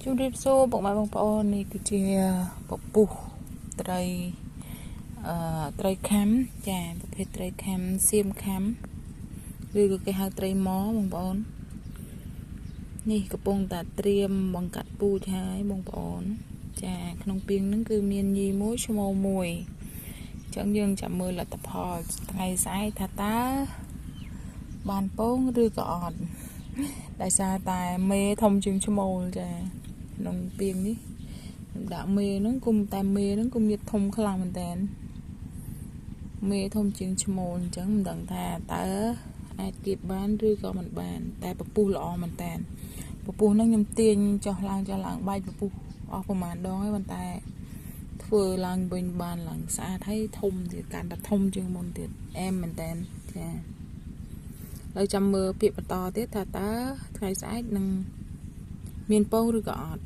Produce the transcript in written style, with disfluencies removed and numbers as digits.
ជំរាបសួរបងប្អូននេះគឺជាពពុះត្រីខាំចាប្រភេទត្រីខាំសៀមខាំឬក៏គេហៅត្រីម៉បងប្អូននេះកំពុងតែត្រៀមបង្កាត់ពូជហើយបងប្អូនចាក្នុងពីងហ្នឹងគឺមានញីមួយឈ្មោះមួយអញ្ចឹងយើងចាំមើលលទ្ធផលថ្ងៃស្អែកថាតើបានពងឬក៏អត់ដោយសារតែមេធំជាងឈ្មោលចាក្នុងពីងនេះដាក់មេហ្នឹងគុំតែមេហ្នឹងគុំមានធំខ្លាំងមែនតើមេធំជាងឈ្មោលអញ្ចឹងមិនដឹងថាតើអាចគៀបបានឬក៏មិនបានតែពពុះល្អមែនតើពពុះហ្នឹងខ្ញុំទាញចុះឡើងបែកពពុះអស់ប្រហែលដងហើយប៉ុន្តែធ្វើឡើងវិញបានឡើងស្អាតហើយធំទៀតកាន់តែធំជាងមុនទៀតអែមមែនតើចាហើយចាំមើលពាក្យបន្តទៀតថាតើថ្ងៃស្អែកនឹងមានពងឬក៏អត់